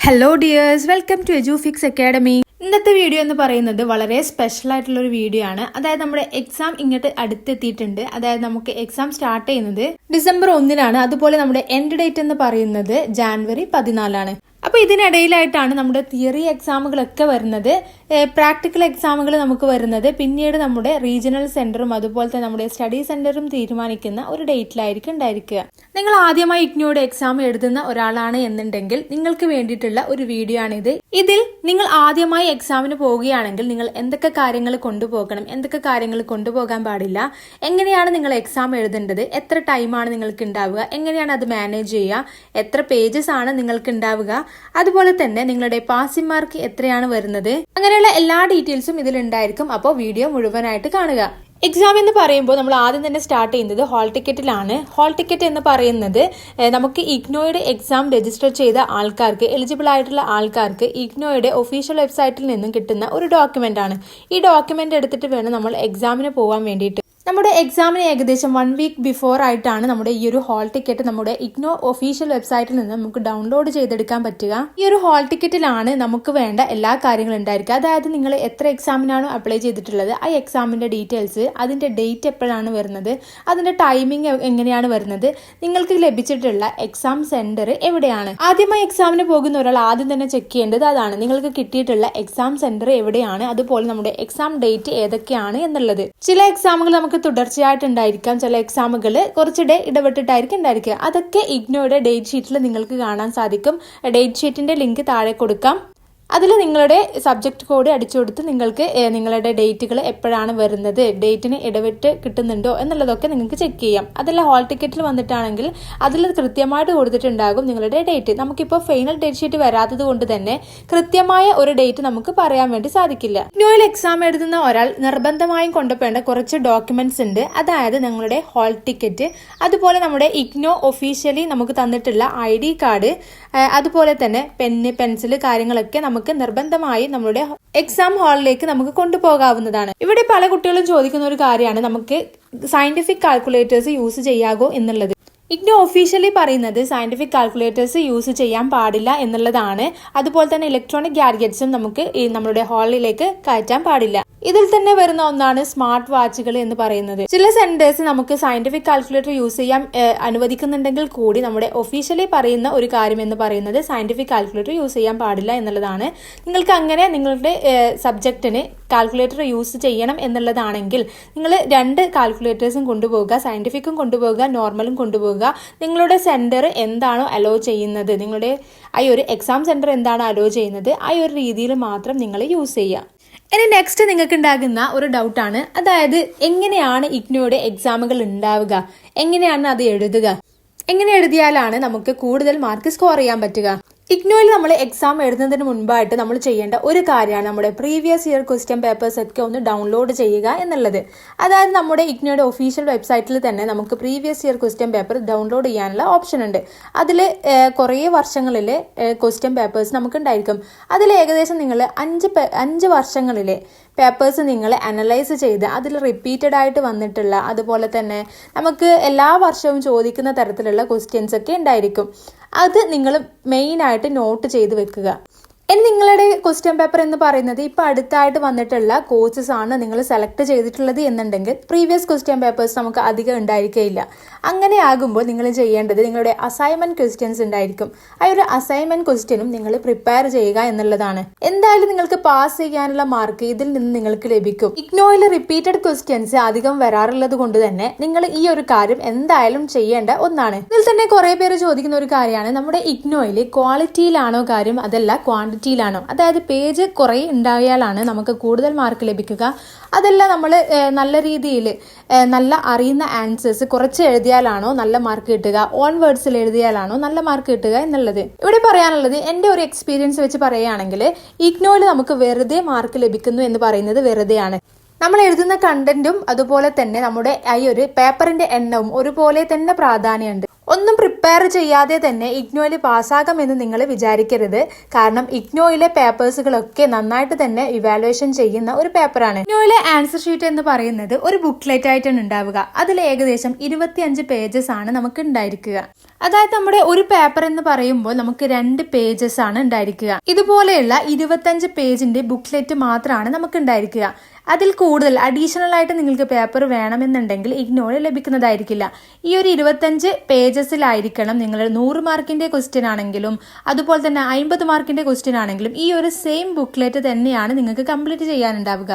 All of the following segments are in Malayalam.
Hello dears, welcome to Edufix academy. ഇന്നത്തെ വീഡിയോ എന്ന് പറയുന്നത് വളരെ സ്പെഷ്യൽ ആയിട്ടുള്ള ഒരു വീഡിയോ ആണ്. അതായത് നമ്മുടെ എക്സാം ഇങ്ങോട്ട് അടുത്തെത്തിയിട്ടുണ്ട്. അതായത് നമുക്ക് എക്സാം സ്റ്റാർട്ട് ചെയ്യുന്നത് ഡിസംബർ 1-നാണ്. അതുപോലെ നമ്മുടെ എൻഡ് ഡേറ്റ് എന്ന് പറയുന്നത് ജാനുവരി 14-ആണ്. അപ്പൊ ഇതിനിടയിലായിട്ടാണ് നമ്മുടെ തിയറി എക്സാമുകളൊക്കെ വരുന്നത്. പ്രാക്ടിക്കൽ എക്സാമുകൾ നമുക്ക് വരുന്നത് പിന്നീട് നമ്മുടെ റീജിയണൽ സെന്ററും അതുപോലെ തന്നെ നമ്മുടെ സ്റ്റഡി സെന്ററും തീരുമാനിക്കുന്ന ഒരു ഡേറ്റിലായിരിക്കും ഉണ്ടായിരിക്കുക. നിങ്ങൾ ആദ്യമായി ഇഗ്നോയുടെ എക്സാം എഴുതുന്ന ഒരാളാണ് എന്നുണ്ടെങ്കിൽ നിങ്ങൾക്ക് വേണ്ടിയിട്ടുള്ള ഒരു വീഡിയോ ആണിത്. ഇതിൽ നിങ്ങൾ ആദ്യമായി എക്സാമിന് പോവുകയാണെങ്കിൽ നിങ്ങൾ എന്തൊക്കെ കാര്യങ്ങൾ കൊണ്ടുപോകണം, എന്തൊക്കെ കാര്യങ്ങൾ കൊണ്ടുപോകാൻ പാടില്ല, എങ്ങനെയാണ് നിങ്ങൾ എക്സാം എഴുതേണ്ടത്, എത്ര ടൈമാണ് നിങ്ങൾക്ക് ഉണ്ടാവുക, എങ്ങനെയാണ് അത് മാനേജ് ചെയ്യുക, എത്ര പേജസ് ആണ് നിങ്ങൾക്ക് ഉണ്ടാവുക, അതുപോലെ തന്നെ നിങ്ങളുടെ പാസിംഗ് മാർക്ക് എത്രയാണ് വരുന്നത്, അങ്ങനെയുള്ള എല്ലാ ഡീറ്റെയിൽസും ഇതിൽ ഉണ്ടായിരിക്കും. അപ്പോൾ വീഡിയോ മുഴുവനായിട്ട് കാണുക. എക്സാം എന്ന് പറയുമ്പോൾ നമ്മൾ ആദ്യം തന്നെ സ്റ്റാർട്ട് ചെയ്യുന്നത് ഹാൾ ടിക്കറ്റിലാണ്. ഹാൾ ടിക്കറ്റ് എന്ന് പറയുന്നത് നമുക്ക് ഇഗ്നോയുടെ എക്സാം രജിസ്റ്റർ ചെയ്ത ആൾക്കാർക്ക്, എലിജിബിൾ ആയിട്ടുള്ള ആൾക്കാർക്ക് ഇഗ്നോയുടെ ഒഫീഷ്യൽ വെബ്സൈറ്റിൽ നിന്നും കിട്ടുന്ന ഒരു ഡോക്യുമെന്റ് ആണ്. ഈ ഡോക്യുമെന്റ് എടുത്തിട്ട് വേണം നമ്മൾ എക്സാമിന് പോകാൻ വേണ്ടിയിട്ട്. നമ്മുടെ എക്സാമിന് ഏകദേശം 1 വീക്ക് ബിഫോർ ആയിട്ടാണ് നമ്മുടെ ഈ ഒരു ഹാൾ ടിക്കറ്റ് നമ്മുടെ ഇഗ്നോ ഒഫീഷ്യൽ വെബ്സൈറ്റിൽ നിന്ന് നമുക്ക് ഡൗൺലോഡ് ചെയ്തെടുക്കാൻ പറ്റുക. ഈ ഒരു ഹാൾ ടിക്കറ്റിലാണ് നമുക്ക് വേണ്ട എല്ലാ കാര്യങ്ങളും ഉണ്ടായിരിക്കുക. അതായത് നിങ്ങൾ എത്ര എക്സാമിനാണോ അപ്ലൈ ചെയ്തിട്ടുള്ളത്, ആ എക്സാമിന്റെ ഡീറ്റെയിൽസ്, അതിന്റെ ഡേറ്റ് എപ്പോഴാണ് വരുന്നത്, അതിന്റെ ടൈമിംഗ് എങ്ങനെയാണ് വരുന്നത്, നിങ്ങൾക്ക് ലഭിച്ചിട്ടുള്ള എക്സാം സെന്റർ എവിടെയാണ്. ആദ്യമായി എക്സാമിന് പോകുന്ന ഒരാൾ ആദ്യം തന്നെ ചെക്ക് ചെയ്യേണ്ടത് അതാണ്, നിങ്ങൾക്ക് കിട്ടിയിട്ടുള്ള എക്സാം സെന്റർ എവിടെയാണ്, അതുപോലെ നമ്മുടെ എക്സാം ഡേറ്റ് ഏതൊക്കെയാണ് എന്നുള്ളത്. ചില എക്സാമുകൾ നമുക്ക് തുടർച്ചയായിട്ടുണ്ടായിരിക്കാം, ചില എക്സാമുകൾ കുറച്ച് ഡേ ഇടപെട്ടിട്ടായിരിക്കും ഉണ്ടായിരിക്കുക. അതൊക്കെ ഇഗ്നോയുടെ ഡേറ്റ് ഷീറ്റിൽ നിങ്ങൾക്ക് കാണാൻ സാധിക്കും. ഡേറ്റ് ഷീറ്റിന്റെ ലിങ്ക് താഴെ കൊടുക്കാം. അതിൽ നിങ്ങളുടെ സബ്ജക്ട് കോഡ് അടിച്ചു കൊടുത്ത് നിങ്ങൾക്ക് നിങ്ങളുടെ ഡേറ്റുകൾ എപ്പോഴാണ് വരുന്നത്, ഡേറ്റിന് ഇടവിട്ട് കിട്ടുന്നുണ്ടോ എന്നുള്ളതൊക്കെ നിങ്ങൾക്ക് ചെക്ക് ചെയ്യാം. അതല്ല ഹാൾ ടിക്കറ്റിൽ വന്നിട്ടാണെങ്കിൽ അതിൽ കൃത്യമായിട്ട് കൊടുത്തിട്ടുണ്ടാകും നിങ്ങളുടെ ഡേറ്റ്. നമുക്കിപ്പോൾ ഫൈനൽ ഡേറ്റ് ഷീറ്റ് വരാത്തത് കൊണ്ട് തന്നെ കൃത്യമായ ഒരു ഡേറ്റ് നമുക്ക് പറയാൻ വേണ്ടി സാധിക്കില്ല. ഇഗ്നോയിൽ എക്സാം എഴുതുന്ന ഒരാൾ നിർബന്ധമായും കൊണ്ടുപോകേണ്ട കുറച്ച് ഡോക്യുമെന്റ്സ് ഉണ്ട്. അതായത് നിങ്ങളുടെ ഹാൾ ടിക്കറ്റ്, അതുപോലെ നമ്മുടെ ഇഗ്നോ ഒഫീഷ്യലി നമുക്ക് തന്നിട്ടുള്ള ID കാർഡ്, അതുപോലെ തന്നെ പെന്ന്, പെൻസിൽ കാര്യങ്ങളൊക്കെ നമുക്ക് നിർബന്ധമായി നമ്മുടെ എക്സാം ഹാളിലേക്ക് നമുക്ക് കൊണ്ടുപോകാവുന്നതാണ്. ഇവിടെ പല കുട്ടികളും ചോദിക്കുന്ന ഒരു കാര്യമാണ് നമുക്ക് സയന്റിഫിക് കാൽക്കുലേറ്റേഴ്സ് യൂസ് ചെയ്യാവോ എന്നുള്ളത്. ഇഗ്നോ ഒഫീഷ്യലി പറയുന്നത് സയന്റിഫിക് കാൽക്കുലേറ്റേഴ്സ് യൂസ് ചെയ്യാൻ പാടില്ല എന്നുള്ളതാണ്. അതുപോലെ തന്നെ ഇലക്ട്രോണിക് ഗാഡ്ജറ്റ്സും നമുക്ക് നമ്മുടെ ഹാളിലേക്ക് കയറ്റാൻ പാടില്ല. ഇതിൽ തന്നെ വരുന്ന ഒന്നാണ് സ്മാർട്ട് വാച്ചുകൾ എന്ന് പറയുന്നത്. ചില സെന്റേഴ്സ് നമുക്ക് സയന്റിഫിക് കാൽക്കുലേറ്റർ യൂസ് ചെയ്യാൻ അനുവദിക്കുന്നുണ്ടെങ്കിൽ കൂടി നമ്മുടെ ഒഫീഷ്യലി പറയുന്ന ഒരു കാര്യം എന്ന് പറയുന്നത് സയന്റിഫിക് കാൽക്കുലേറ്റർ യൂസ് ചെയ്യാൻ പാടില്ല എന്നുള്ളതാണ്. നിങ്ങൾക്ക് അങ്ങനെ നിങ്ങളുടെ സബ്ജക്റ്റിന് കാൽക്കുലേറ്റർ യൂസ് ചെയ്യണം എന്നുള്ളതാണെങ്കിൽ നിങ്ങൾ 2 കാൽക്കുലേറ്റേഴ്സും കൊണ്ടുപോകുക, സയന്റിഫിക്കും കൊണ്ടുപോകുക, നോർമലും കൊണ്ടുപോകുക. നിങ്ങളുടെ സെന്റർ എന്താണോ അലോ ചെയ്യുന്നത്, നിങ്ങളുടെ ആ ഒരു എക്സാം സെന്റർ എന്താണോ അലോ ചെയ്യുന്നത്, ആ ഒരു രീതിയിൽ മാത്രം നിങ്ങൾ യൂസ് ചെയ്യുക. ഇനി നെക്സ്റ്റ് നിങ്ങൾക്ക് ഉണ്ടാകുന്ന ഒരു ഡൗട്ടാണ്, അതായത് എങ്ങനെയാണ് ഇഗ്നോയുടെ എക്സാമുകൾ ഉണ്ടാവുക, എങ്ങനെയാണ് അത് എഴുതുക, എങ്ങനെ എഴുതിയാലാണ് നമുക്ക് കൂടുതൽ മാർക്ക് സ്കോർ ചെയ്യാൻ പറ്റുക. ഇഗ്നോയിൽ നമ്മൾ എക്സാം എഴുതുന്നതിന് മുൻപായിട്ട് നമ്മൾ ചെയ്യേണ്ട ഒരു കാര്യമാണ് നമ്മുടെ പ്രീവിയസ് ഇയർ ക്വസ്റ്റ്യൻ പേപ്പേഴ്സ് ഒക്കെ ഒന്ന് ഡൗൺലോഡ് ചെയ്യുക എന്നുള്ളത്. അതായത് നമ്മുടെ ഇഗ്നോയുടെ ഒഫീഷ്യൽ വെബ്സൈറ്റിൽ തന്നെ നമുക്ക് previous year question paper download ചെയ്യാനുള്ള ഓപ്ഷൻ ഉണ്ട്. അതിൽ കുറേ വർഷങ്ങളിലെ ക്വസ്റ്റ്യൻ പേപ്പേഴ്സ് നമുക്ക് ഉണ്ടായിരിക്കും. അതിൽ ഏകദേശം നിങ്ങൾ 5 വർഷങ്ങളിലെ പേപ്പേഴ്സ് നിങ്ങൾ അനലൈസ് ചെയ്ത് അതിൽ റിപ്പീറ്റഡ് ആയിട്ട് വന്നിട്ടുള്ള, അതുപോലെ തന്നെ നമുക്ക് എല്ലാ വർഷവും ചോദിക്കുന്ന തരത്തിലുള്ള ക്വസ്റ്റ്യൻസ് ഒക്കെ ഉണ്ടായിരിക്കും. അത് നിങ്ങൾ മെയിനായിട്ട് നോട്ട് ചെയ്ത് വെക്കുക. ഇനി നിങ്ങളുടെ ക്വസ്റ്റ്യൻ പേപ്പർ എന്ന് പറയുന്നത് ഇപ്പൊ അടുത്തായിട്ട് വന്നിട്ടുള്ള കോഴ്സസ് ആണ് നിങ്ങൾ സെലക്ട് ചെയ്തിട്ടുള്ളത് എന്നുണ്ടെങ്കിൽ പ്രീവിയസ് ക്വസ്റ്റ്യൻ പേപ്പേഴ്സ് നമുക്ക് അധികം ഉണ്ടായിരിക്കില്ല. അങ്ങനെ ആകുമ്പോൾ നിങ്ങൾ ചെയ്യേണ്ടത് നിങ്ങളുടെ അസൈൻമെന്റ് ക്വസ്റ്റ്യൻസ് ഉണ്ടായിരിക്കും. ആ ഒരു അസൈൻമെന്റ് ക്വസ്റ്റ്യനും നിങ്ങൾ പ്രിപ്പയർ ചെയ്യുക എന്നുള്ളതാണ്. എന്തായാലും നിങ്ങൾക്ക് പാസ് ചെയ്യാനുള്ള മാർക്ക് ഇതിൽ നിന്ന് നിങ്ങൾക്ക് ലഭിക്കും. ഇഗ്നോയിൽ റിപ്പീറ്റഡ് ക്വസ്റ്റ്യൻസ് അധികം വരാറുള്ളത് കൊണ്ട് തന്നെ നിങ്ങൾ ഈ ഒരു കാര്യം എന്തായാലും ചെയ്യേണ്ട ഒന്നാണ്. ഇതിൽ തന്നെ കുറെ പേര് ചോദിക്കുന്ന ഒരു കാര്യമാണ്, നമ്മുടെ ഇഗ്നോയിൽ ക്വാളിറ്റിയിലാണോ കാര്യം അതല്ല ക്വാണ്ടിറ്റി ാണോ, അതായത് പേജ് കുറെ ഉണ്ടായാലാണ് നമുക്ക് കൂടുതൽ മാർക്ക് ലഭിക്കുക, അതല്ല നമ്മൾ നല്ല രീതിയിൽ നല്ല അറിയുന്ന ആൻസേഴ്സ് കുറച്ച് എഴുതിയാലാണോ നല്ല മാർക്ക് കിട്ടുക, ഓൺ വേർഡ്സിൽ എഴുതിയാലാണോ നല്ല മാർക്ക് കിട്ടുക എന്നുള്ളത്. ഇവിടെ പറയാനുള്ളത് എൻ്റെ ഒരു എക്സ്പീരിയൻസ് വെച്ച് പറയുകയാണെങ്കിൽ ഇഗ്നോയിൽ നമുക്ക് വെറുതെ മാർക്ക് ലഭിക്കുന്നു എന്ന് പറയുന്നത് വെറുതെയാണ്. നമ്മൾ എഴുതുന്ന കണ്ടന്റും അതുപോലെ തന്നെ നമ്മുടെ ഈ ഒരു പേപ്പറിന്റെ എണ്ണവും ഒരുപോലെ തന്നെ പ്രാധാന്യമുണ്ട്. ഒന്നും പ്രിപ്പയർ ചെയ്യാതെ തന്നെ ഇഗ്നോയിൽ പാസ്സാകാമെന്ന് നിങ്ങൾ വിചാരിക്കരുത്. കാരണം ഇഗ്നോയിലെ പേപ്പേഴ്സുകളൊക്കെ നന്നായിട്ട് തന്നെ ഇവാലുവേഷൻ ചെയ്യുന്ന ഒരു പേപ്പറാണ്. ഇഗ്നോയിലെ ആൻസർ ഷീറ്റ് എന്ന് പറയുന്നത് ഒരു ബുക്ക്ലെറ്റ് ആയിട്ടാണ് ഉണ്ടാവുക. അതിൽ ഏകദേശം 25 പേജസ് ആണ് നമുക്ക് ഉണ്ടായിരിക്കുക. അതായത് നമ്മുടെ ഒരു പേപ്പർ എന്ന് പറയുമ്പോൾ നമുക്ക് 2 പേജസ് ആണ് ഉണ്ടായിരിക്കുക. ഇതുപോലെയുള്ള 25 പേജിന്റെ ബുക്ക്ലെറ്റ് മാത്രമാണ് നമുക്ക് ഉണ്ടായിരിക്കുക. അതിൽ കൂടുതൽ അഡീഷണൽ ആയിട്ട് നിങ്ങൾക്ക് പേപ്പർ വേണമെന്നുണ്ടെങ്കിൽ ഇഗ്നോയിൽ ലഭിക്കുന്നതായിരിക്കില്ല. ഈ ഒരു 25 പേജസിലായിരിക്കണം നിങ്ങൾ 100 മാർക്കിന്റെ ക്വസ്റ്റ്യൻ ആണെങ്കിലും അതുപോലെ തന്നെ 50 മാർക്കിന്റെ ക്വസ്റ്റ്യൻ ആണെങ്കിലും ഈ ഒരു സെയിം ബുക്ക്ലെറ്റ് തന്നെയാണ് നിങ്ങൾക്ക് കംപ്ലീറ്റ് ചെയ്യാനുണ്ടാവുക.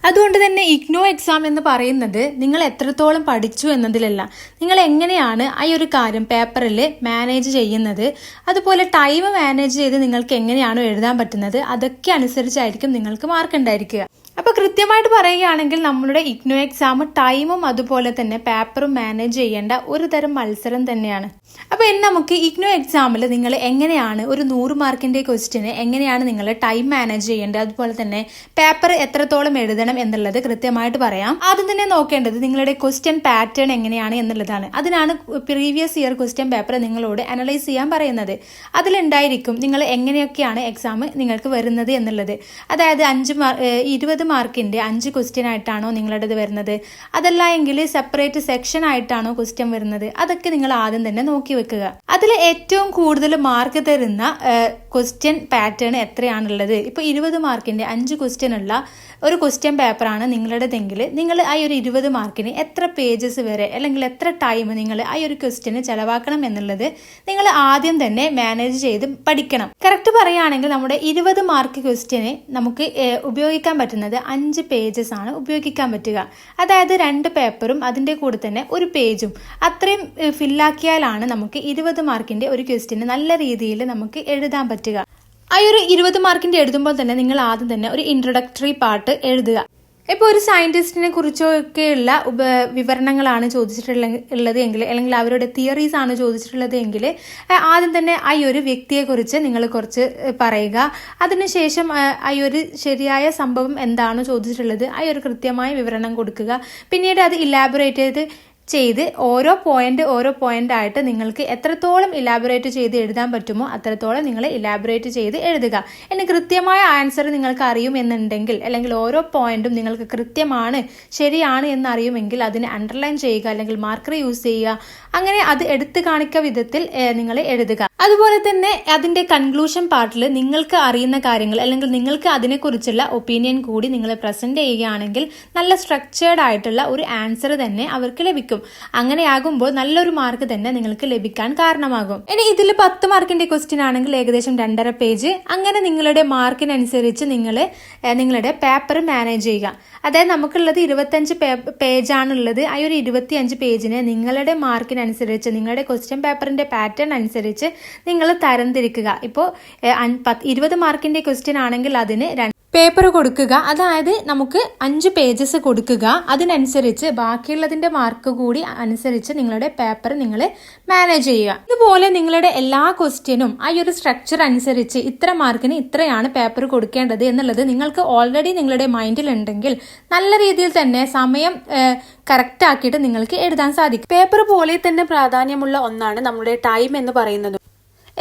അതുകൊണ്ട് തന്നെ ഇഗ്നോ എക്സാം എന്ന് പറയുന്നത് നിങ്ങൾ എത്രത്തോളം പഠിച്ചു എന്നതിലല്ല, നിങ്ങൾ എങ്ങനെയാണ് ആ ഒരു കാര്യം പേപ്പറിൽ മാനേജ് ചെയ്യുന്നത്, അതുപോലെ ടൈം മാനേജ് ചെയ്ത് നിങ്ങൾക്ക് എങ്ങനെയാണോ എഴുതാൻ പറ്റുന്നത് അതൊക്കെ അനുസരിച്ചായിരിക്കും നിങ്ങൾക്ക് മാർക്ക് ഉണ്ടായിരിക്കുക. അപ്പൊ കൃത്യമായിട്ട് പറയുകയാണെങ്കിൽ നമ്മളുടെ ഇഗ്നോ എക്സാം ടൈമും അതുപോലെ തന്നെ പേപ്പറും മാനേജ് ചെയ്യേണ്ട ഒരു തരം മത്സരം തന്നെയാണ്. അപ്പൊ ഇനി നമുക്ക് ഇഗ്നോ എക്സാമിൽ നിങ്ങൾ എങ്ങനെയാണ് ഒരു 100 മാർക്കിന്റെ ക്വസ്റ്റ്യന് എങ്ങനെയാണ് നിങ്ങൾ ടൈം മാനേജ് ചെയ്യേണ്ടത്, അതുപോലെ തന്നെ പേപ്പർ എത്രത്തോളം എഴുതണം എന്നുള്ളത് കൃത്യമായിട്ട് പറയാം. ആദ്യം തന്നെ നോക്കേണ്ടത് നിങ്ങളുടെ ക്വസ്റ്റ്യൻ പാറ്റേൺ എങ്ങനെയാണ് എന്നുള്ളതാണ്. അതിനാണ് പ്രീവിയസ് ഇയർ ക്വസ്റ്റ്യൻ പേപ്പർ നിങ്ങളോട് അനലൈസ് ചെയ്യാൻ പറയുന്നത്. അതിലുണ്ടായിരിക്കും നിങ്ങൾ എങ്ങനെയൊക്കെയാണ് എക്സാം നിങ്ങൾക്ക് വരുന്നത് എന്നുള്ളത്. അതായത് 20 മാർക്കിന്റെ 5 ക്വസ്റ്റ്യൻ ആയിട്ടാണോ നിങ്ങളുടേത് വരുന്നത്, അതല്ല എങ്കിൽ സെപ്പറേറ്റ് സെക്ഷൻ ആയിട്ടാണോ ക്വസ്റ്റ്യൻ വരുന്നത്, അതൊക്കെ നിങ്ങൾ ആദ്യം തന്നെ നോക്കി വെക്കുക. അതിൽ ഏറ്റവും കൂടുതൽ മാർക്ക് തരുന്ന ക്വസ്റ്റ്യൻ പാറ്റേൺ എത്രയാണുള്ളത്. ഇപ്പൊ 20 മാർക്കിന്റെ 5 ക്വസ്റ്റ്യൻ ഉള്ള ഒരു ക്വസ്റ്റ്യൻ പേപ്പറാണ് നിങ്ങളുടേതെങ്കിൽ നിങ്ങൾ ആ ഒരു 20 മാർക്കിന് എത്ര പേജസ് വരെ അല്ലെങ്കിൽ എത്ര ടൈം നിങ്ങൾ ആ ഒരു ക്വസ്റ്റ്യന് ചെലവാക്കണം എന്നുള്ളത് നിങ്ങൾ ആദ്യം തന്നെ മാനേജ് ചെയ്ത് പഠിക്കണം. കറക്റ്റ് പറയുകയാണെങ്കിൽ നമ്മുടെ 20 മാർക്ക് ക്വസ്റ്റ്യന് നമുക്ക് ഉപയോഗിക്കാൻ പറ്റുന്നത് 5 പേജസ് ആണ് ഉപയോഗിക്കാൻ പറ്റുക. അതായത് 2 പേപ്പറും അതിന്റെ കൂടെ തന്നെ ഒരു പേജും അത്രയും ഫില്ലാക്കിയാലാണ് നമുക്ക് 20 മാർക്കിന്റെ ഒരു ക്വസ്റ്റ്യന് നല്ല രീതിയിൽ നമുക്ക് എഴുതാൻ പറ്റുക. ആ ഒരു 20 മാർക്കിന്റെ എഴുതുമ്പോൾ തന്നെ നിങ്ങൾ ആദ്യം തന്നെ ഒരു ഇൻട്രൊഡക്ടറി പാർട്ട് എഴുതുക. ഇപ്പോൾ ഒരു സയന്റിസ്റ്റിനെ കുറിച്ചൊക്കെയുള്ള വിവരണങ്ങളാണ് ചോദിച്ചിട്ടുള്ളത് എങ്കിൽ അല്ലെങ്കിൽ അവരുടെ തിയറീസ് ആണ് ചോദിച്ചിട്ടുള്ളത് എങ്കിൽ ആദ്യം തന്നെ ആ ഒരു വ്യക്തിയെക്കുറിച്ച് നിങ്ങൾ കുറച്ച് പറയുക. അതിനുശേഷം ആ ഒരു ശരിയായ സംഭവം എന്താണോ ചോദിച്ചിട്ടുള്ളത് ആ ഒരു കൃത്യമായ വിവരണം കൊടുക്കുക. പിന്നീട് അത് ഇലാബറേറ്റ് ചെയ്ത് ഓരോ പോയിന്റ് ആയിട്ട് നിങ്ങൾക്ക് എത്രത്തോളം ഇലാബറേറ്റ് ചെയ്ത് എഴുതാൻ പറ്റുമോ അത്രത്തോളം നിങ്ങൾ ഇലാബറേറ്റ് ചെയ്ത് എഴുതുക. ഇനി കൃത്യമായ ആൻസർ നിങ്ങൾക്ക് അറിയുമെന്നുണ്ടെങ്കിൽ അല്ലെങ്കിൽ ഓരോ പോയിന്റും നിങ്ങൾക്ക് കൃത്യമാണ് ശരിയാണ് എന്ന് അറിയുമെങ്കിൽ അതിനെ അണ്ടർലൈൻ ചെയ്യുക അല്ലെങ്കിൽ മാർക്കർ യൂസ് ചെയ്യുക. അങ്ങനെ അത് എടുത്തു കാണിക്ക വിധത്തിൽ നിങ്ങൾ എഴുതുക. അതുപോലെ തന്നെ അതിന്റെ കൺക്ലൂഷൻ പാർട്ടിൽ നിങ്ങൾക്ക് അറിയുന്ന കാര്യങ്ങൾ അല്ലെങ്കിൽ നിങ്ങൾക്ക് അതിനെക്കുറിച്ചുള്ള ഒപ്പീനിയൻ കൂടി നിങ്ങൾ പ്രസന്റ് ചെയ്യുകയാണെങ്കിൽ നല്ല സ്ട്രക്ചേർഡ് ആയിട്ടുള്ള ഒരു ആൻസർ തന്നെ അവർക്ക് ലഭിക്കും. അങ്ങനെയാകുമ്പോൾ നല്ലൊരു മാർക്ക് തന്നെ നിങ്ങൾക്ക് ലഭിക്കാൻ കാരണമാകും. ഇനി ഇതിൽ 10 മാർക്കിന്റെ ക്വസ്റ്റ്യൻ ആണെങ്കിൽ ഏകദേശം 2.5 പേജ്. അങ്ങനെ നിങ്ങളുടെ മാർക്കിനനുസരിച്ച് നിങ്ങൾ നിങ്ങളുടെ പേപ്പർ മാനേജ് ചെയ്യുക. അതായത് നമുക്കുള്ളത് 25 പേജാണുള്ളത്. ആ ഒരു 25 പേജിനെ നിങ്ങളുടെ മാർക്കിനനുസരിച്ച് നിങ്ങളുടെ ക്വസ്റ്റ്യൻ പേപ്പറിന്റെ പാറ്റേൺ അനുസരിച്ച് നിങ്ങൾ തരംതിരിക്കുക. ഇപ്പോൾ 20 മാർക്കിന്റെ ക്വസ്റ്റ്യൻ ആണെങ്കിൽ അതിന് പേപ്പർ കൊടുക്കുക. അതായത് നമുക്ക് 5 പേജസ് കൊടുക്കുക. അതിനനുസരിച്ച് ബാക്കിയുള്ളതിന്റെ മാർക്ക് കൂടി അനുസരിച്ച് നിങ്ങളുടെ പേപ്പർ നിങ്ങൾ മാനേജ് ചെയ്യുക. ഇതുപോലെ നിങ്ങളുടെ എല്ലാ ക്വസ്റ്റ്യനും ആ ഒരു സ്ട്രക്ചർ അനുസരിച്ച് ഇത്ര മാർക്കിന് ഇത്രയാണ് പേപ്പർ കൊടുക്കേണ്ടത് എന്നുള്ളത് നിങ്ങൾക്ക് ഓൾറെഡി നിങ്ങളുടെ മൈൻഡിൽ ഉണ്ടെങ്കിൽ നല്ല രീതിയിൽ തന്നെ സമയം കറക്റ്റ് ആക്കിയിട്ട് നിങ്ങൾക്ക് എഴുതാൻ സാധിക്കും. പേപ്പർ പോലെ തന്നെ പ്രാധാന്യമുള്ള ഒന്നാണ് നമ്മുടെ ടൈം എന്ന് പറയുന്നത്.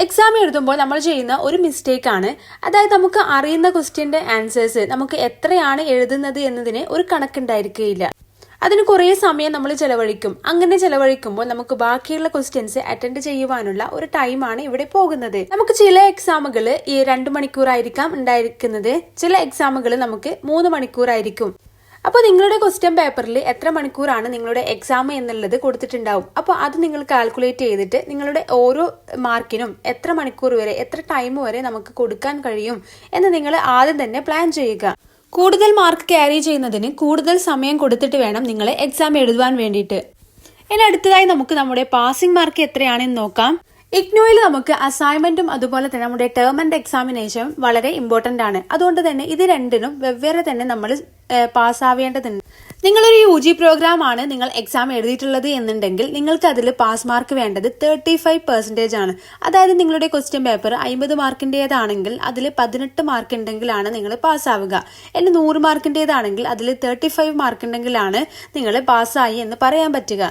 എക്സാം എഴുതുമ്പോൾ നമ്മൾ ചെയ്യുന്ന ഒരു മിസ്റ്റേക്ക് ആണ്. അതായത് നമുക്ക് അറിയുന്ന ക്വസ്റ്റ്യന്റെ ആൻസേഴ്സ് നമുക്ക് എത്രയാണ് എഴുതുന്നത് എന്നതിന് ഒരു കണക്കുണ്ടായിരിക്കുകയില്ല. അതിന് കുറേ സമയം നമ്മൾ ചെലവഴിക്കും. അങ്ങനെ ചെലവഴിക്കുമ്പോൾ നമുക്ക് ബാക്കിയുള്ള ക്വസ്റ്റ്യൻസ് അറ്റൻഡ് ചെയ്യുവാനുള്ള ഒരു ടൈമാണ് ഇവിടെ പോകുന്നത്. നമുക്ക് ചില എക്സാമുകൾ 2 മണിക്കൂറായിരിക്കാം ഉണ്ടായിരിക്കുന്നത്, ചില എക്സാമുകൾ നമുക്ക് 3 മണിക്കൂറായിരിക്കും. അപ്പോൾ നിങ്ങളുടെ ക്വസ്റ്റ്യൻ പേപ്പറിൽ എത്ര മണിക്കൂറാണ് നിങ്ങളുടെ എക്സാം എന്നുള്ളത് കൊടുത്തിട്ടുണ്ടാവും. അപ്പോൾ അത് നിങ്ങൾ കാൽക്കുലേറ്റ് ചെയ്തിട്ട് നിങ്ങളുടെ ഓരോ മാർക്കിനും എത്ര മണിക്കൂർ വരെ എത്ര ടൈം വരെ നമുക്ക് കൊടുക്കാൻ കഴിയും എന്ന് നിങ്ങൾ ആദ്യം തന്നെ പ്ലാൻ ചെയ്യുക. കൂടുതൽ മാർക്ക് ക്യാരി ചെയ്യുന്നതിന് കൂടുതൽ സമയം കൊടുത്തിട്ട് വേണം നിങ്ങൾ എക്സാം എഴുതുവാൻ വേണ്ടിയിട്ട്. ഇനി അടുത്തതായി നമുക്ക് നമ്മുടെ പാസിംഗ് മാർക്ക് എത്രയാണെന്ന് നോക്കാം. ഇഗ്നോയിൽ നമുക്ക് അസൈൻമെന്റും അതുപോലെ തന്നെ നമ്മുടെ ടേം ആൻഡ് എക്സാമിനേഷൻ വളരെ ഇമ്പോർട്ടന്റ് ആണ്. അതുകൊണ്ട് തന്നെ ഇത് രണ്ടിനും വെവ്വേറെ തന്നെ നമ്മൾ പാസ്സാവേണ്ടതുണ്ട്. നിങ്ങളൊരു UG പ്രോഗ്രാം ആണ് നിങ്ങൾ എക്സാം എഴുതിയിട്ടുള്ളത് എന്നുണ്ടെങ്കിൽ നിങ്ങൾക്ക് അതിൽ പാസ് മാർക്ക് വേണ്ടത് 35% ആണ്. അതായത് നിങ്ങളുടെ ക്വസ്റ്റ്യൻ പേപ്പർ 50 മാർക്കിൻ്റെതാണെങ്കിൽ അതിൽ 18 മാർക്ക് ഉണ്ടെങ്കിലാണ് നിങ്ങൾ പാസ്സാവുക. ഇനി 100 മാർക്കിൻ്റെതാണെങ്കിൽ അതിൽ 35 മാർക്ക് ഉണ്ടെങ്കിലാണ് നിങ്ങൾ പാസ്സായി എന്ന് പറയാൻ പറ്റുക.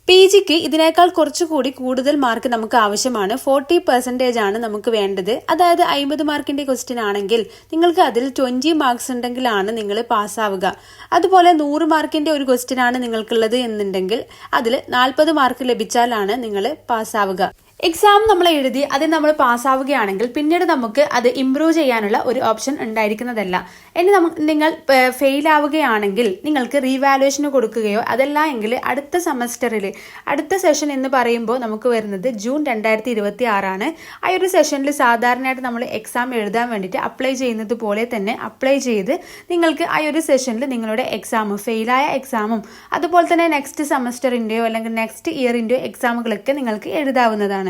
PGക്ക് ഇതിനേക്കാൾ കുറച്ചുകൂടി കൂടുതൽ മാർക്ക് നമുക്ക് ആവശ്യമാണ്. 40% ആണ് നമുക്ക് വേണ്ടത്. അതായത് 50 മാർക്കിന്റെ ക്വസ്റ്റ്യൻ ആണെങ്കിൽ നിങ്ങൾക്ക് അതിൽ 20 മാർക്സ് ഉണ്ടെങ്കിലാണ് നിങ്ങൾ പാസ്സാവുക. അതുപോലെ 100 മാർക്കിന്റെ ഒരു ക്വസ്റ്റ്യൻ ആണ് നിങ്ങൾക്കുള്ളത് എന്നുണ്ടെങ്കിൽ അതിൽ 40 മാർക്ക് ലഭിച്ചാലാണ് നിങ്ങൾ പാസ്സാവുക. എക്സാം നമ്മൾ എഴുതി അതിൽ നമ്മൾ പാസ്സാവുകയാണെങ്കിൽ പിന്നീട് നമുക്ക് അത് ഇംപ്രൂവ് ചെയ്യാനുള്ള ഒരു ഓപ്ഷൻ ഉണ്ടായിരിക്കുന്നതല്ല. ഇനി നിങ്ങൾ ഫെയിൽ ആവുകയാണെങ്കിൽ നിങ്ങൾക്ക് റീവാലുവേഷന് കൊടുക്കുകയോ അതല്ല എങ്കിൽ അടുത്ത സെമസ്റ്ററിൽ അടുത്ത സെഷൻ എന്ന് പറയുമ്പോൾ നമുക്ക് വരുന്നത് ജൂൺ 2026 ആണ്. ആ ഒരു സെഷനിൽ സാധാരണയായിട്ട് നമ്മൾ എക്സാം എഴുതാൻ വേണ്ടിയിട്ട് അപ്ലൈ ചെയ്യുന്നത് പോലെ തന്നെ അപ്ലൈ ചെയ്ത് നിങ്ങൾക്ക് ആ ഒരു സെഷനിൽ നിങ്ങളുടെ എക്സാമും ഫെയിലായ എക്സാമും അതുപോലെ തന്നെ നെക്സ്റ്റ് സെമസ്റ്ററിൻ്റെയോ അല്ലെങ്കിൽ നെക്സ്റ്റ് ഇയറിൻ്റെയോ എക്സാമുകളൊക്കെ നിങ്ങൾക്ക് എഴുതാവുന്നതാണ്.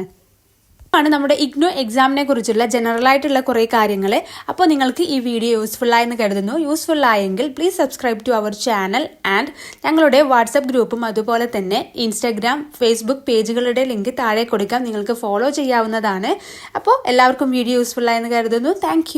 ആണ് നമ്മുടെ ഇഗ്നോ എക്സാമിനെ കുറിച്ചുള്ള ജനറൽ ആയിട്ടുള്ള കുറേ കാര്യങ്ങൾ. അപ്പോൾ നിങ്ങൾക്ക് ഈ വീഡിയോ യൂസ്ഫുൾ ആയെന്ന് കരുതുന്നു. യൂസ്ഫുൾ ആയെങ്കിൽ please subscribe to our channel and ഞങ്ങളുടെ വാട്സപ്പ് ഗ്രൂപ്പും അതുപോലെ തന്നെ ഇൻസ്റ്റാഗ്രാം ഫേസ്ബുക്ക് പേജുകളുടെ ലിങ്ക് താഴെ കൊടുക്കാം. നിങ്ങൾക്ക് ഫോളോ ചെയ്യാവുന്നതാണ്. അപ്പോൾ എല്ലാവർക്കും വീഡിയോ യൂസ്ഫുൾ ആയെന്ന് കരുതുന്നു. താങ്ക്